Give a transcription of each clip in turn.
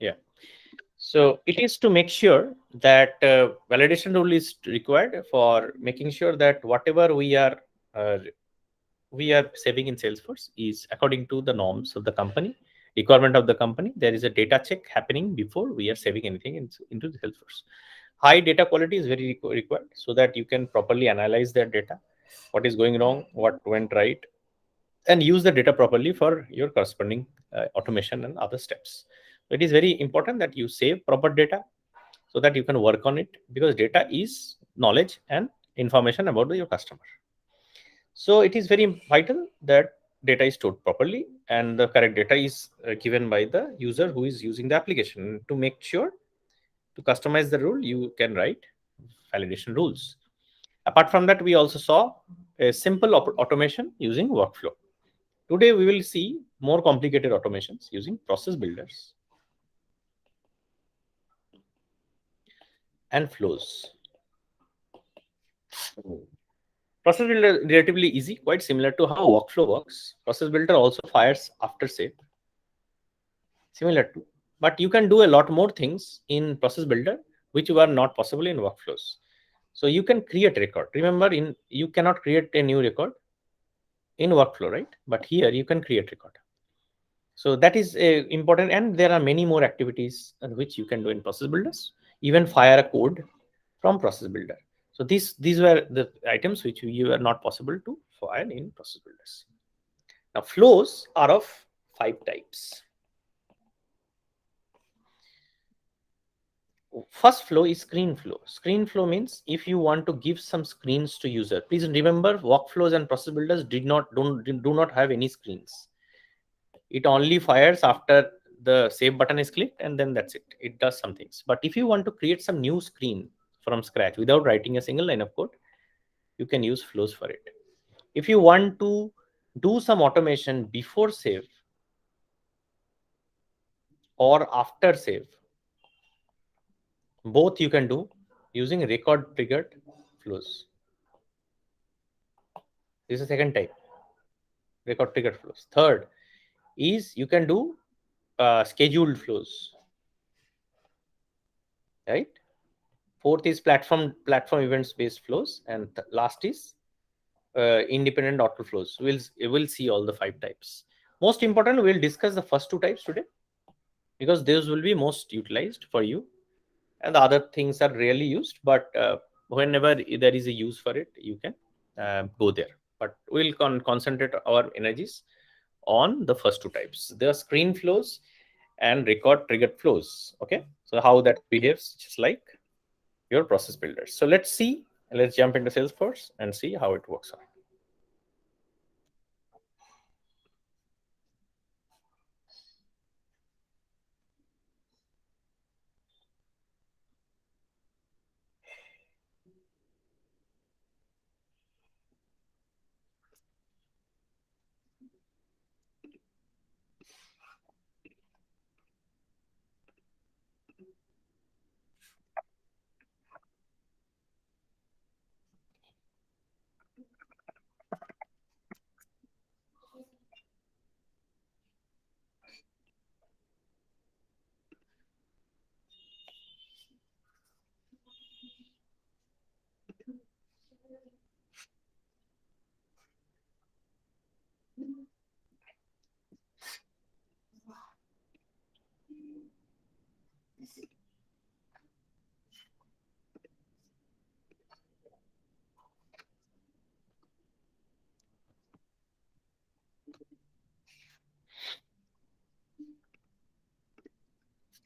Yeah. So it is to make sure that validation rule is required for making sure that whatever uh, we are saving in Salesforce is according to the norms of the company, requirement of the company. There is a data check happening before we are saving anything into the Salesforce. High data quality is very required so that you can properly analyze that data, what is going wrong, what went right, and use the data properly for your corresponding automation and other steps. So it is very important that you save proper data so that you can work on it, because data is knowledge and information about your customer. So it is very vital that data is stored properly and the correct data is given by the user who is using the application. To make sure to customize the rule, you can write validation rules. Apart from that, we also saw a simple automation using workflow. Today, we will see more complicated automations using process builders and flows. Process builder relatively easy, quite similar to how workflow works. Process builder also fires after save, similar to. But you can do a lot more things in process builder which were not possible in workflows. So you can create record. Remember, in you cannot create a new record in workflow, right? But here you can create record. So that is important, and there are many more activities which you can do in process builders. Even fire a code from process builder. So these were the items which you were not possible to fire in process builders. Now flows are of 5 types. First flow is screen flow. Screen flow means if you want to give some screens to user. Please remember, workflows and process builders do not have any screens. It only fires after the save button is clicked, and then that's it. It does some things. But if you want to create some new screen from scratch without writing a single line of code, you can use flows for it. If you want to do some automation before save or after save, both you can do using record triggered flows. This is the second type, record triggered flows. Third is you can do scheduled flows, right? Fourth is platform events based flows, and last is independent auto flows. We'll see all the 5 types. Most important, we'll discuss the first 2 types today because those will be most utilized for you, and the other things are rarely used. But whenever there is a use for it, you can go there. But we'll concentrate our energies on the first 2 types: the screen flows and record triggered flows. Okay, so how that behaves, just like your process builders. So let's jump into Salesforce and see how it works out.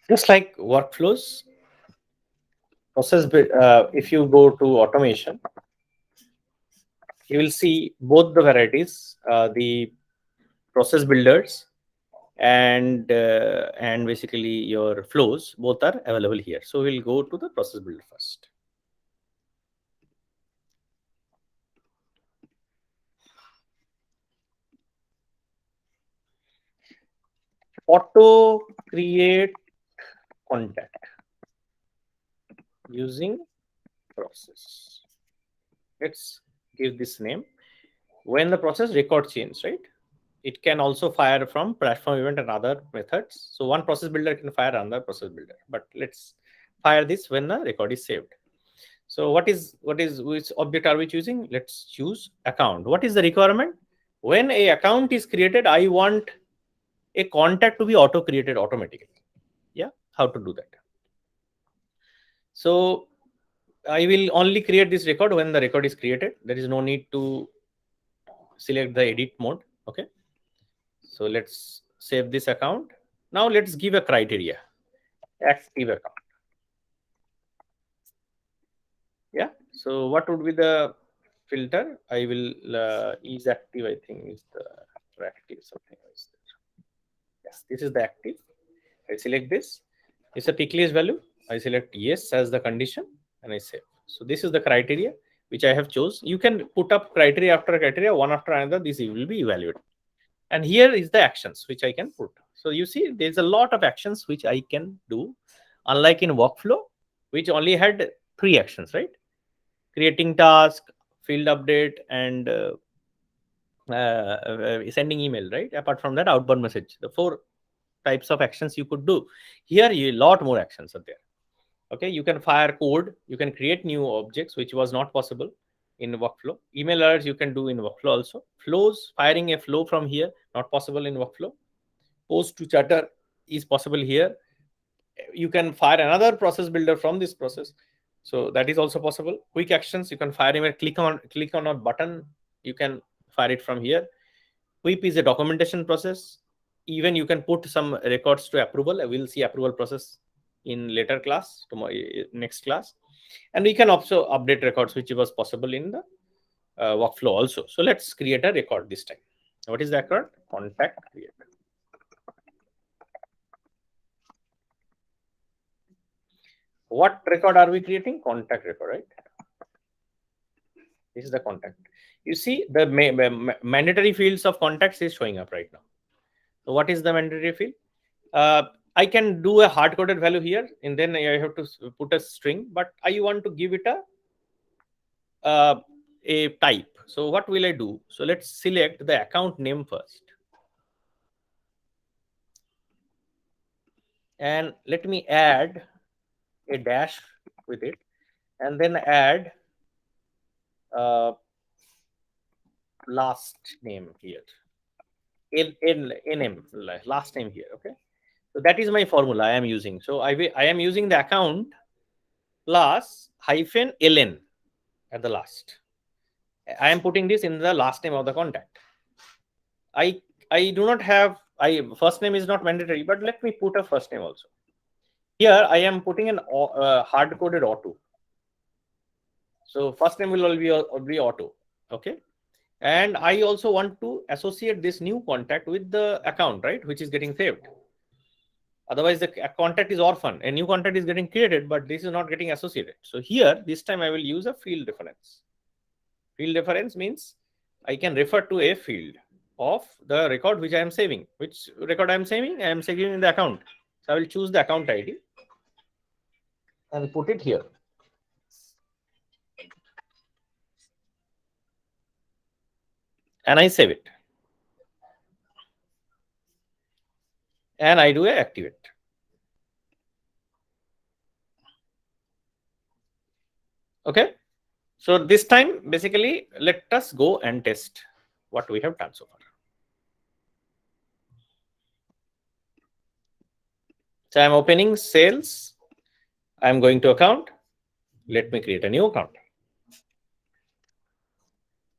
Just like workflows, if you go to automation, you will see both the varieties, the process builders and basically your flows, both are available here. So we'll go to the process builder first. Auto create contact using process. Let's give this name. When the process record change, right? it can also fire from platform event and other methods. So one process builder can fire another process builder, but let's fire this when the record is saved. So which object are we choosing? Let's choose account. What is the requirement? When a account is created, I want a contact to be auto created automatically. Yeah, how to do that? So I will only create this record when the record is created. There is no need to select the edit mode. Okay. So let's save this account. Now let's give a criteria. Active account. Yeah. So what would be the filter? I will is active. I think is the active something. Yes, this is the active. I select this. It's a tick list value. I select yes as the condition and I save. So this is the criteria which I have chose. You can put up criteria after criteria, one after another. This will be evaluated. And here is the actions which I can put. So you see, there's a lot of actions which I can do, unlike in workflow, which only had 3 actions, right? Creating task, field update, and sending email, right? Apart from that, outbound message. The 4 types of actions you could do. Here, a lot more actions are there. Okay, you can fire code, you can create new objects, which was not possible in workflow. Email alerts you can do in workflow also. Flows, firing a flow from here, not possible in workflow. Post to chatter is possible here. You can fire another process builder from this process, so that is also possible. Quick actions, you can fire a click on a button, you can fire it from here. Whip is a documentation process. Even you can put some records to approval. We'll see approval process in later class, tomorrow, next class. And we can also update records, which was possible in the workflow also. So let's create a record this time. What is the record? Contact create. What record are we creating? Contact record, right? This is the contact. You see the mandatory fields of contacts is showing up right now. So what is the mandatory field? I can do a hard-coded value here, and then I have to put a string, but I want to give it a type. So what will I do? So let's select the account name first. And let me add a dash with it, and then add last name here. NM, last name here, okay? So that is my formula I am using. So I am using the account plus hyphen ln at the last. I am putting this in the last name of the contact. I do not have, first name is not mandatory, but let me put a first name also. Here I am putting an hard-coded auto. So first name will be auto, okay? And I also want to associate this new contact with the account, right, which is getting saved. Otherwise, the contact is orphan. A new contact is getting created, but this is not getting associated. So here, this time I will use a field reference. Field reference means I can refer to a field of the record which I am saving. Which record I am saving? I am saving in the account. So I will choose the account ID and put it here. And I save it. And I do a activate. Okay. So this time, basically, let us go and test what we have done so far. So I'm opening sales. I'm going to account. Let me create a new account.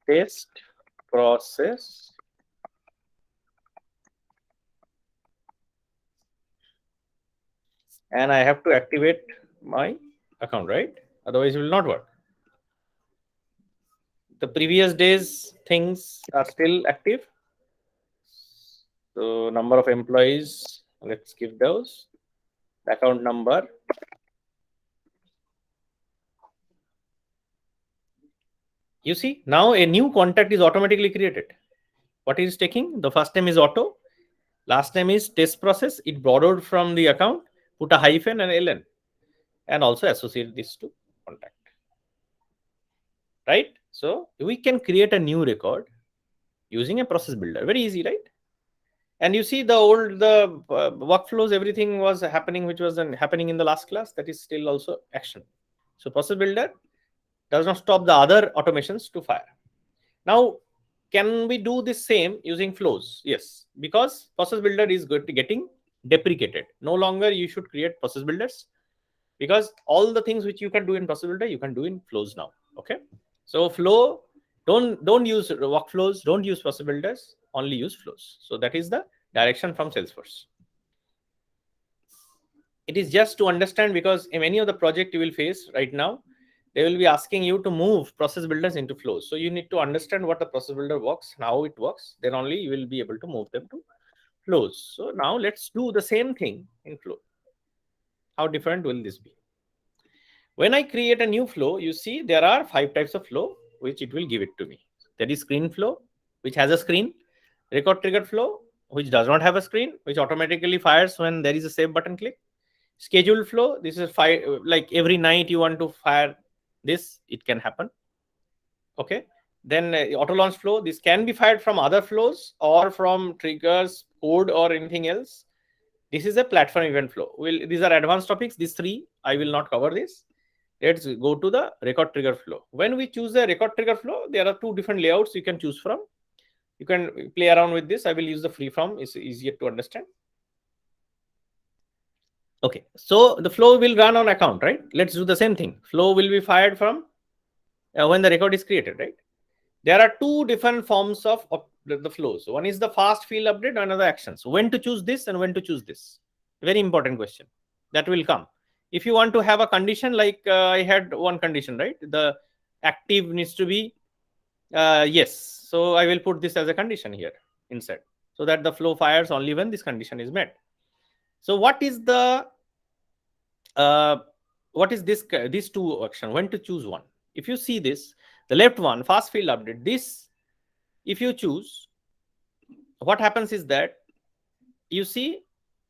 Test process. And I have to activate my account, right? Otherwise, it will not work. The previous days things are still active. So number of employees, let's give those. Account number. You see, now a new contact is automatically created. What is taking? The first name is auto. Last name is test process. It borrowed from the account, put a hyphen and ln, and also associate this to contact. Right? So we can create a new record using a process builder. Very easy, right? And you see the workflows, everything was happening, which was happening in the last class. That is still also action. So process builder does not stop the other automations to fire. Now, can we do the same using flows? Yes, because process builder is getting deprecated. No longer you should create process builders, because all the things which you can do in process builder, you can do in flows now. Okay. So flow, don't use workflows, don't use process builders, only use flows. So that is the direction from Salesforce. It is just to understand, because in many of the project you will face right now, they will be asking you to move process builders into flows. So you need to understand what the process builder works, how it works, then only you will be able to move them to flows. So now let's do the same thing in flow. How different will this be? When I create a new flow, you see there are 5 types of flow which it will give it to me. There is screen flow, which has a screen; record trigger flow, which does not have a screen, which automatically fires when there is a save button click; scheduled flow, this is like every night you want to fire this, it can happen. Okay. Then auto launch flow, this can be fired from other flows or from triggers, code, or anything else. This is a platform event flow. These are advanced topics. These 3 I will not cover this. Let's go to the record trigger flow. When we choose the record trigger flow, there are 2 different layouts you can choose from. You can play around with this. I will use the free form, it's easier to understand. Okay, so the flow will run on account, right? Let's do the same thing. Flow will be fired from when the record is created, right? There are 2 different forms of the flows. One is the fast field update, another actions. When to choose this and when to choose this? Very important question. That will come. If you want to have a condition, like I had one condition, right? The active needs to be yes. So I will put this as a condition here inside, so that the flow fires only when this condition is met. So what is the what is this these 2 action? When to choose one? If you see this, the left one, fast field update, this, if you choose, what happens is that you see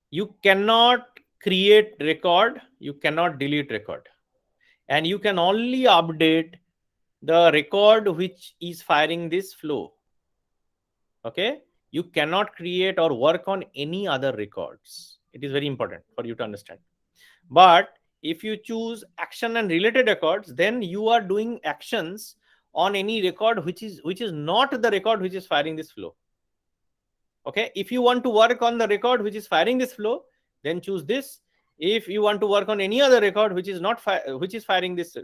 you cannot create record, you cannot delete record, and you can only update the record which is firing this flow. Okay, you cannot create or work on any other records. It is very important for you to understand. But if you choose action and related records, then you are doing actions on any record which is not the record which is firing this flow. Okay, if you want to work on the record which is firing this flow, then choose this. If you want to work on any other record which is not which is firing this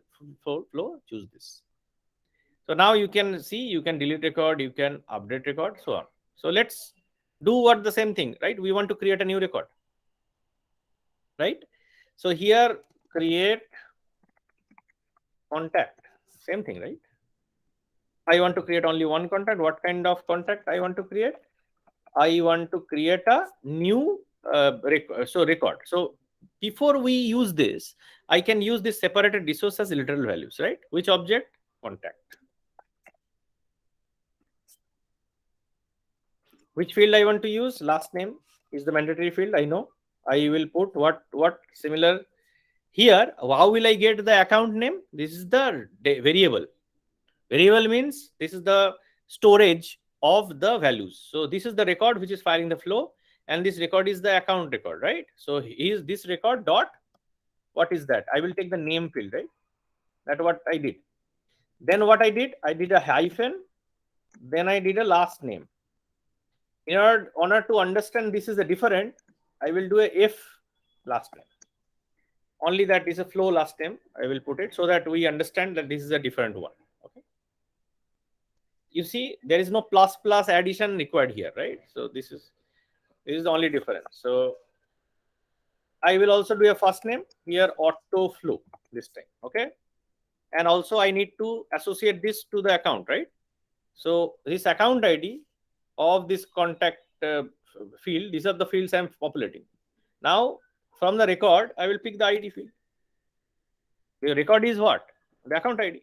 flow, choose this. So now you can see, you can delete record, you can update record, so on. So let's do what the same thing, right? We want to create a new record, right? So here, create contact, same thing, right? I want to create only one contact. What kind of contact I want to create? I want to create a new record. So before we use this, I can use this separated resource as literal values, right? Which object? Contact. Which field I want to use? Last name is the mandatory field. I know. I will put what similar here. How will I get the account name? This is the variable. Variable means this is the storage of the values. So this is the record which is firing the flow, and this record is the account record, right? So is this record dot, what is that? I will take the name field, right? That's what I did. Then what I did a hyphen, then I did a last name. In order to understand this is a different, I will do a if last name. Only that is a flow last name. I will put it so that we understand that this is a different one. Okay. You see, there is no plus addition required here, right? So this is the only difference. So I will also do a first name here, auto flow this time. Okay. And also I need to associate this to the account, right? So this account ID of this contact field, these are the fields I'm populating. Now from the record, I will pick the ID field. The record is what? The account ID.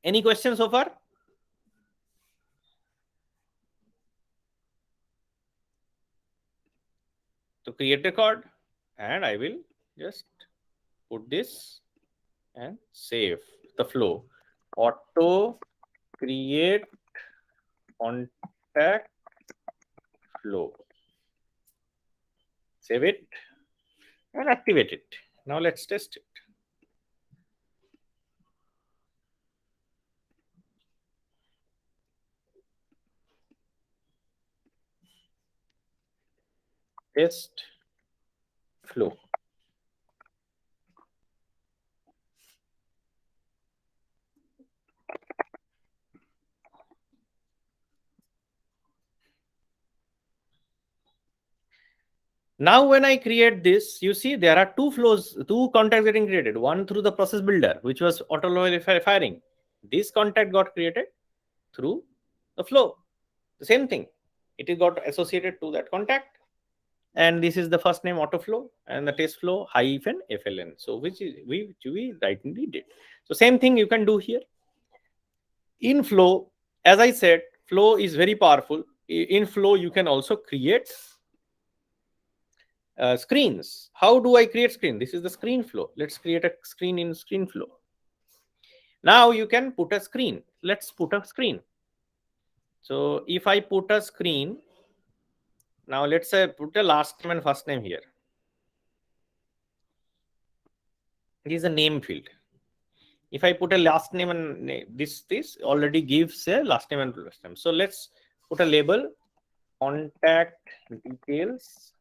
Any questions so far? To create record, and I will just put this and save the flow. Auto create contact flow. Save it and activate it. Now let's test it. Test flow. Now, when I create this, you see there are two flows, two contacts getting created. One through the process builder, which was auto firing. This contact got created through the flow. The same thing. It is got associated to that contact. And this is the first name autoflow and the test flow hyphen FLN. So which is we rightly did. So same thing you can do here. In flow, as I said, flow is very powerful. In flow, you can also create screens. How do I create screen? This is the screen flow. Let's create a screen in screen flow. Now you can put a screen. Let's put a screen. So if I put a screen, now let's say put a last name and first name here. It is a name field. If I put a last name and this already gives a last name and first name. So let's put a label, contact details.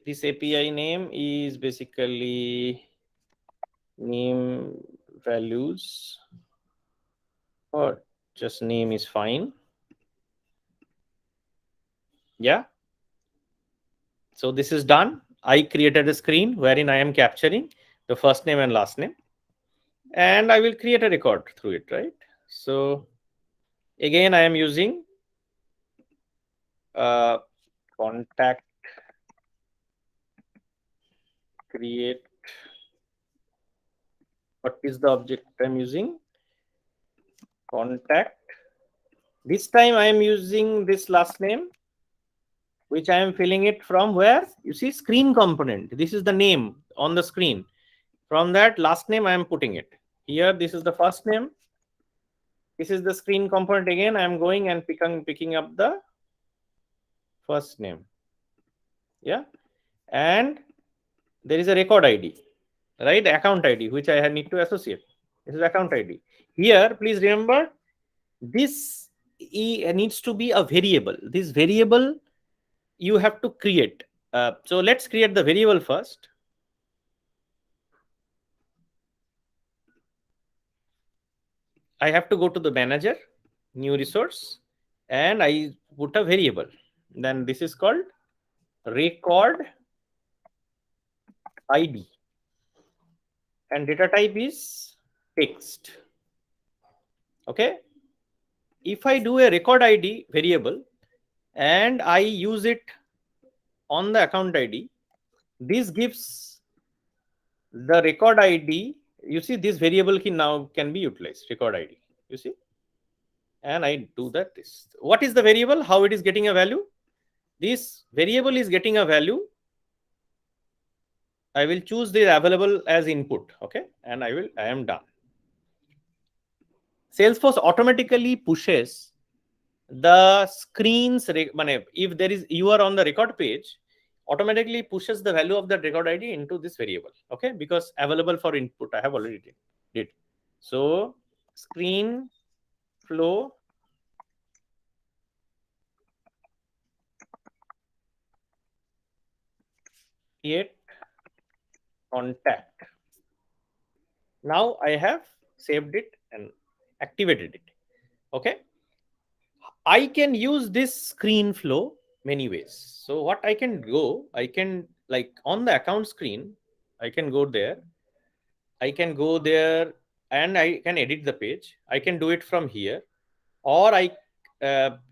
This API name is basically name values, or just name is fine. Yeah. So this is done. I created a screen wherein I am capturing the first name and last name, and I will create a record through it, right? So again, I am using contact create. What is the object I'm using? Contact. This time I am using this last name, which I am filling it from where? You see screen component. This is the name on the screen. From that last name I am putting it. Here this is the first name. This is the screen component again. I am going and picking up the first name. Yeah. And there is a record ID, right? Account ID, which I need to associate. This is account ID. Here, please remember, this needs to be a variable. This variable you have to create. So let's create the variable first. I have to go to the manager, new resource, and I put a variable. Then this is called record ID. And data type is text. Okay. If I do a record ID variable and I use it on the account ID, this gives the record ID. You see, this variable now can be utilized, record ID. You see, and I do that. This. What is the variable? How it is getting a value? This variable is getting a value. I will choose the available as input. Okay, and I am done. Salesforce automatically pushes the screens. If there is you are on the record page, automatically pushes the value of that record ID into this variable. Okay, because available for input I have already did. So screen flow create contact. Now I have saved it and activated it. Okay, I can use this screen flow many ways. So what I can go, I can like on the account screen, I can go there. I can go there and I can edit the page. I can do it from here, or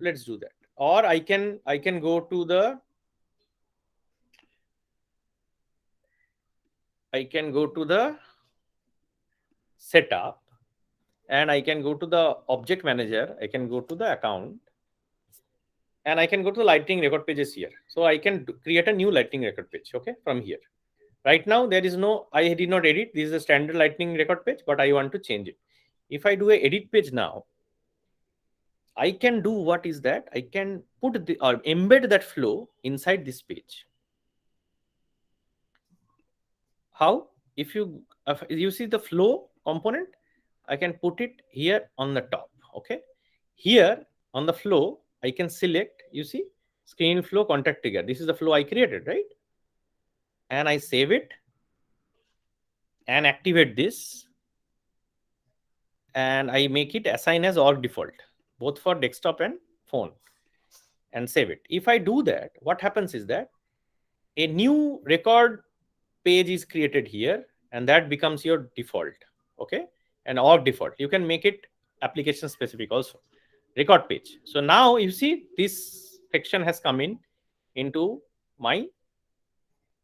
let's do that. Or I can go to the setup, and I can go to the object manager. I can go to the account, and I can go to the lightning record pages here. So I can create a new lightning record page. Okay, from here. Right now there is no, I did not edit. This is a standard lightning record page, but I want to change it. If I do a edit page now, I can do what is that? I can put the or embed that flow inside this page. How? If you see the flow component, I can put it here on the top. Okay. Here on the flow, I can select, you see, screen flow contact trigger. This is the flow I created, right? And I save it and activate this. And I make it assign as org default, both for desktop and phone, and save it. If I do that, what happens is that a new record page is created here, and that becomes your default. Okay. And org default, you can make it application specific also, record page. So now you see this section has come into my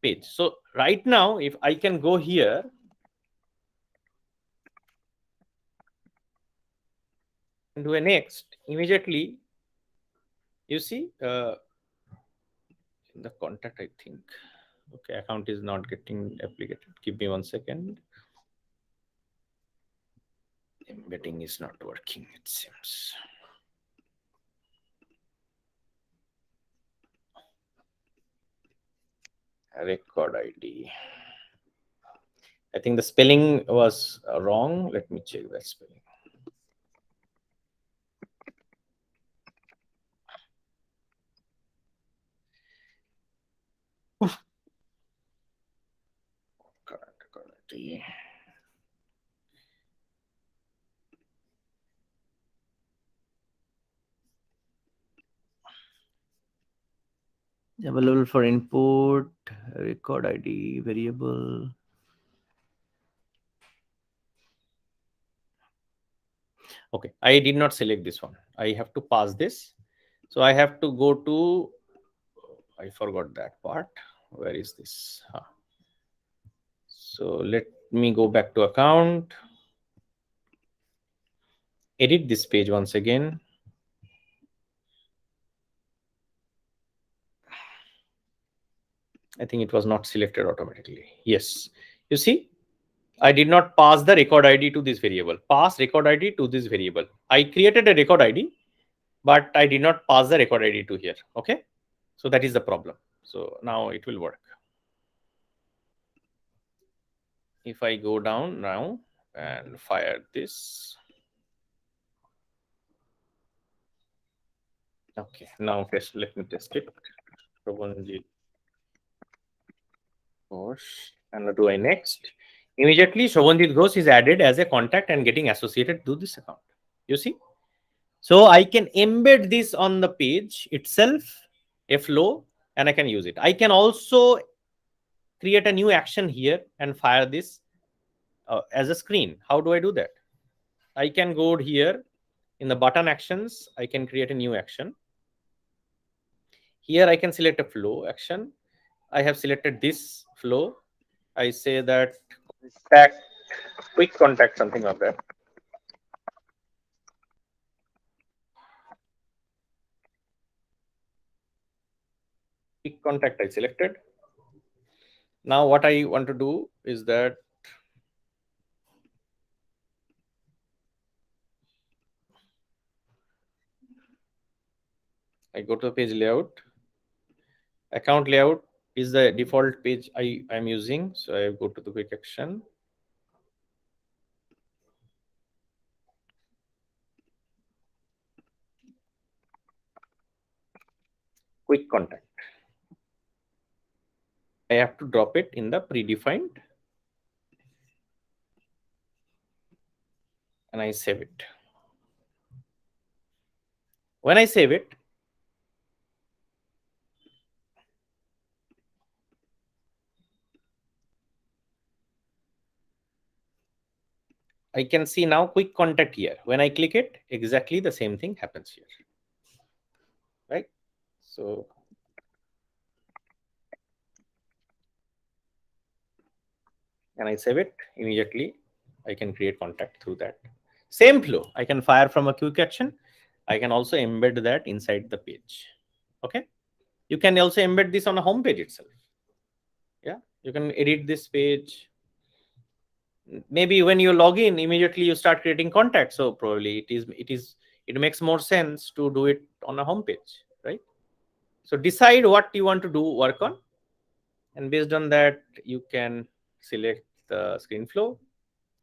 page. So right now, if I can go here and do a next, immediately you see in the contact, I think, okay, account is not getting applicated. Give me 1 second. Embedding is not working, it seems. Record ID. I think the spelling was wrong. Let me check that spelling. Record ID. Available for input, record ID, variable. Okay, I did not select this one. I have to pass this. So I have to go to, I forgot that part. Where is this? So let me go back to account. Edit this page once again. I think it was not selected automatically. Yes. You see, I did not pass the record ID to this variable. Pass record ID to this variable. I created a record ID, but I did not pass the record ID to here. Okay. So that is the problem. So now it will work. If I go down now and fire this. Okay. Now let me test it. And do I next? Immediately, Shobhanjit Ghosh is added as a contact and getting associated to this account. You see? So I can embed this on the page itself, a flow, and I can use it. I can also create a new action here and fire this as a screen. How do I do that? I can go here in the button actions. I can create a new action. Here I can select a flow action. I have selected this flow. I say that contact, quick contact, something like that. Quick contact I selected. Now what I want to do is that I go to the page layout. Account layout is the default page I am using. So I go to the quick action. Quick contact. I have to drop it in the predefined. And I save it. When I save it, I can see now quick contact here. When I click it, exactly the same thing happens here. Right? So and I save it immediately. I can create contact through that. Same flow. I can fire from a quick action. I can also embed that inside the page. Okay. You can also embed this on a home page itself. Yeah. You can edit this page. Maybe when you log in, immediately you start creating contacts. So probably it is it makes more sense to do it on a home page, right? So decide what you want to do work on, and based on that you can select the screen flow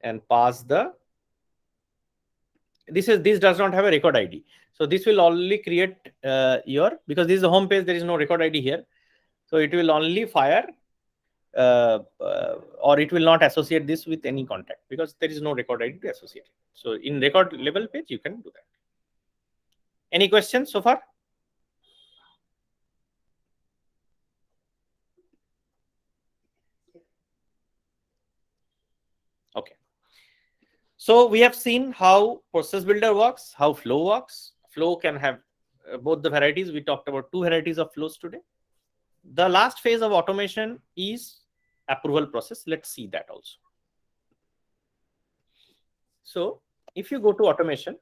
and pass the, this does not have a record ID, so this will only create your, because this is the home page, there is no record ID here, so it will only fire or it will not associate this with any contact because there is no record ID to associate it. So in record level page you can do that. Any questions so far? Okay. So we have seen how process builder works, how flow works. Flow can have both the varieties. We talked about 2 varieties of flows today. The last phase of automation is approval process. Let's see that also. So if you go to automation,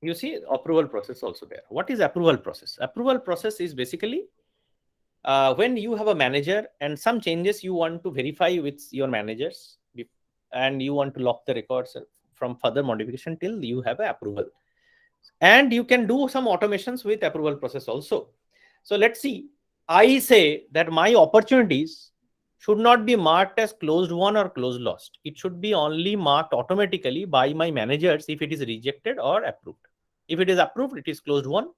you see approval process also there. What is approval process? Approval process is basically when you have a manager and some changes you want to verify with your managers and you want to lock the records from further modification till you have an approval. And you can do some automations with approval process also. So let's see. I say that my opportunities should not be marked as closed won or closed lost. It should be only marked automatically by my managers if it is rejected or approved. If it is approved, it is closed won.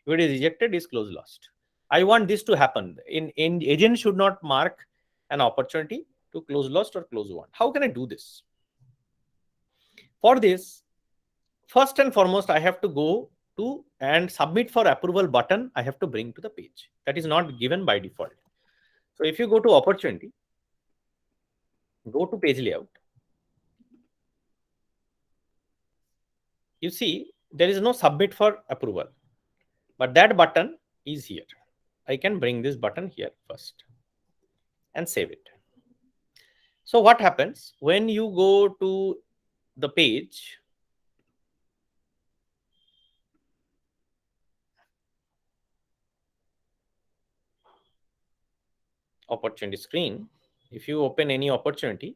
If it is rejected, it is closed lost. I want this to happen. In agent should not mark an opportunity to close lost or close won. How can I do this? For this, first and foremost, I have to go to and submit for approval button. I have to bring to the page. That is not given by default. So if you go to opportunity, go to page layout, you see there is no submit for approval, but that button is here. I can bring this button here first and save it. So what happens when you go to the page? Opportunity screen. If you open any opportunity,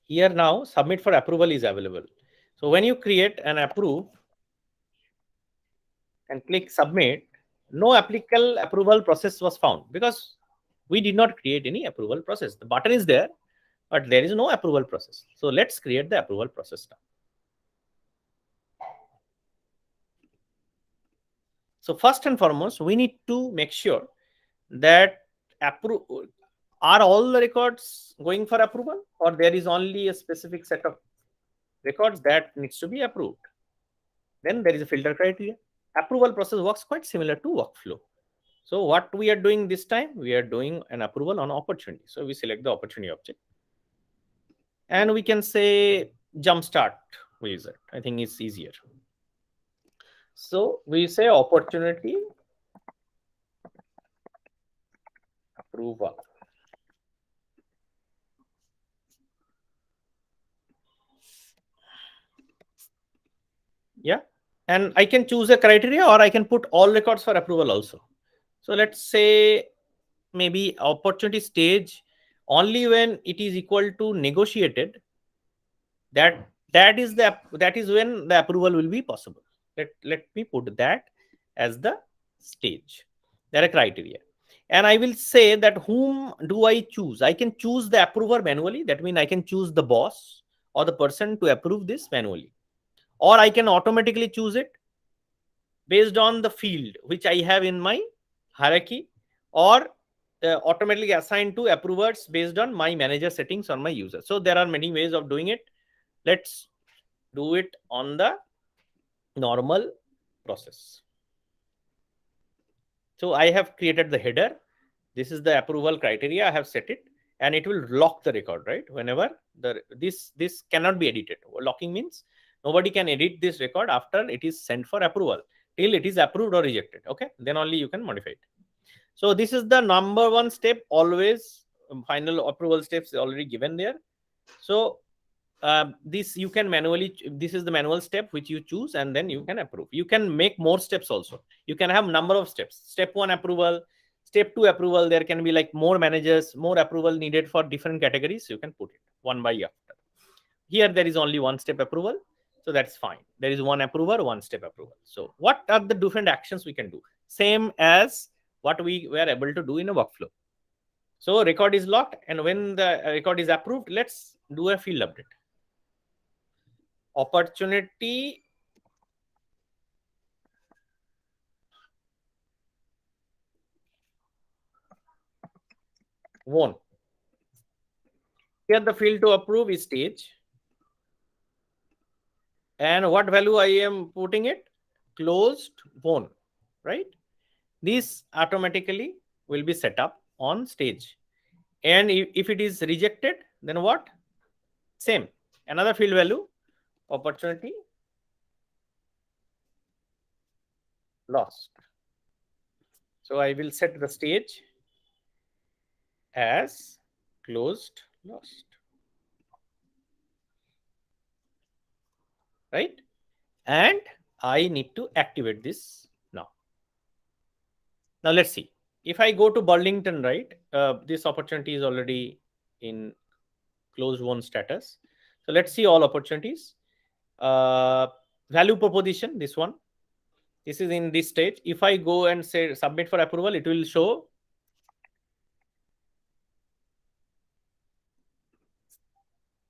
here now submit for approval is available. So when you create and approve and click submit, no applicable approval process was found because we did not create any approval process. The button is there, but there is no approval process. So let's create the approval process now. So first and foremost, we need to make sure that are all the records going for approval, or there is only a specific set of records that needs to be approved. Then there is a filter criteria. Approval process works quite similar to workflow. So what we are doing this time, we are doing an approval on opportunity. So we select the opportunity object and we can say jumpstart wizard. I think it's easier. So we say opportunity approval. Yeah. And I can choose a criteria or I can put all records for approval also. So let's say maybe opportunity stage only when it is equal to negotiated, that is when the approval will be possible. Let me put that as the stage. There are criteria. And I will say that whom do I choose? I can choose the approver manually. That means I can choose the boss or the person to approve this manually. Or I can automatically choose it based on the field which I have in my hierarchy, or automatically assigned to approvers based on my manager settings on my user. So there are many ways of doing it. Let's do it on the normal process. So I have created the header. This is the approval criteria. I have set it and it will lock the record, right? Whenever this cannot be edited. Locking means nobody can edit this record after it is sent for approval till it is approved or rejected. Okay, then only you can modify it. So this is the number one step. Always final approval steps already given there. So this you can manually, this is the manual step which you choose and then you can approve. You can make more steps also. You can have number of steps. Step 1 approval, Step 2 approval, there can be like more managers, more approval needed for different categories. You can put it one by after. Here there is only one step approval, so that's fine. There is one approver, one step approval. So what are the different actions we can do? Same as what we were able to do in a workflow. So record is locked, and when the record is approved, let's do a field update. Opportunity won. Here the field to approve is stage. And what value I am putting it? Closed won, right? This automatically will be set up on stage. And if it is rejected, then what? Same. Another field value, opportunity lost. So I will set the stage as closed lost. Right? And I need to activate this now. Now let's see. If I go to Burlington, right, this opportunity is already in closed won status. So let's see all opportunities. Value proposition, this one. This is in this stage. If I go and say submit for approval, it will show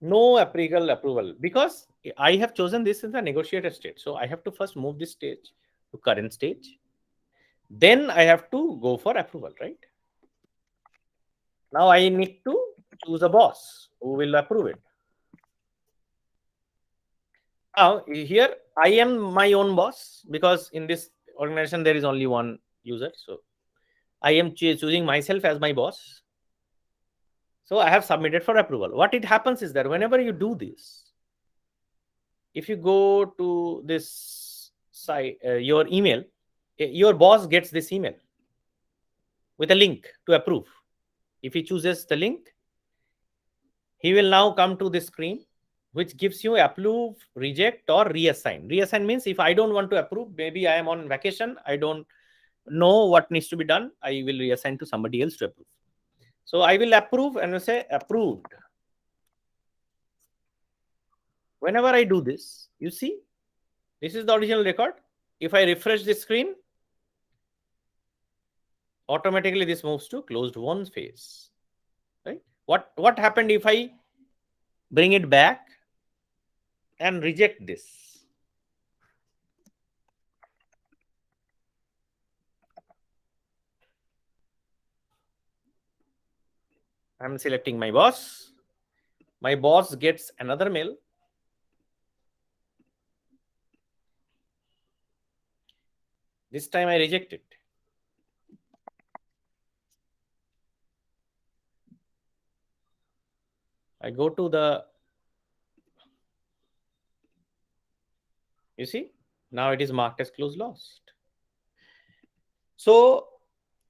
no approval because I have chosen this in the negotiator state. So I have to first move this stage to current stage. Then I have to go for approval, right? Now I need to choose a boss who will approve it. Now here I am my own boss because in this organization there is only one user. So I am choosing myself as my boss. So I have submitted for approval. What it happens is that whenever you do this, if you go to this site, your email, your boss gets this email with a link to approve. If he chooses the link, he will now come to this screen, which gives you approve, reject, or reassign. Reassign means if I don't want to approve, maybe I am on vacation, I don't know what needs to be done, I will reassign to somebody else to approve. So I will approve and will say approved. Whenever I do this, you see, this is the original record. If I refresh the screen, automatically this moves to closed won phase. Right? What happened if I bring it back and reject this? I'm selecting my boss. My boss gets another mail. This time I reject it. I go to the, you see, now it is marked as closed lost. So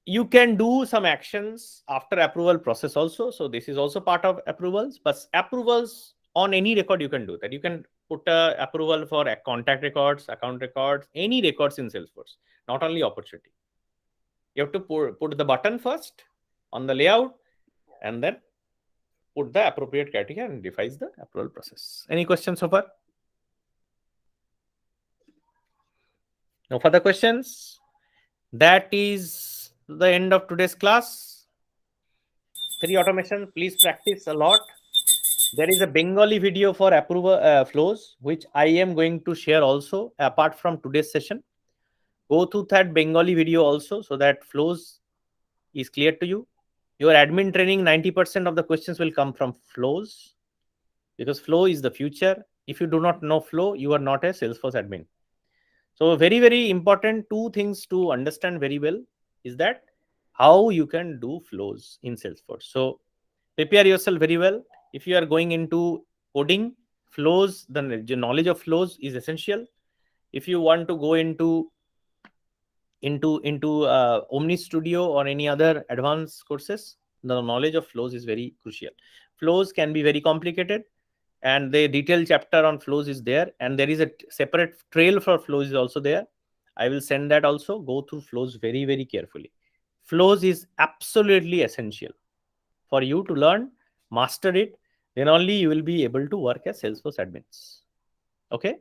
you can do some actions after approval process also. So this is also part of approvals, but approvals on any record you can do that. You can put a approval for contact records, account records, any records in Salesforce, not only opportunity. You have to put the button first on the layout and then put the appropriate criteria and defines the approval process. Any questions so far? No further questions? That is the end of today's class. 3 automation, please practice a lot. There is a Bengali video for approval flows, which I am going to share also apart from today's session. Go through that Bengali video also so that flows is clear to you. Your admin training, 90% of the questions will come from flows because flow is the future. If you do not know flow, you are not a Salesforce admin. So very, very important 2 things to understand very well is that how you can do flows in Salesforce. So prepare yourself very well. If you are going into coding, flows, the knowledge of flows is essential. If you want to go into Omni Studio or any other advanced courses, the knowledge of flows is very crucial. Flows can be very complicated, and the detailed chapter on flows is there, and there is a separate trail for flows is also there. I will send that also. Go through flows very, very carefully. flows is absolutely essential for you to learn, master it. Then only you will be able to work as Salesforce admins. Okay.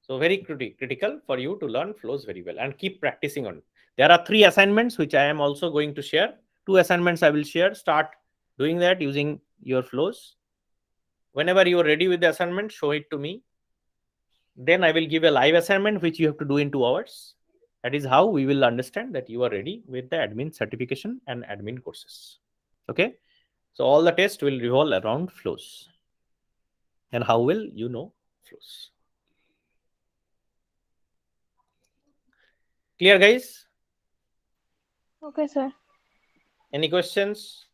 So very critical for you to learn flows very well and keep practicing on it. There are 3 assignments which I am also going to share. 2 assignments I will share. Start doing that using your flows. Whenever you are ready with the assignment, show it to me. Then I will give a live assignment which you have to do in 2 hours. That is how we will understand that you are ready with the admin certification and admin courses. Okay. So all the tests will revolve around flows. And how will you know flows? Clear, guys? Okay, sir. Any questions?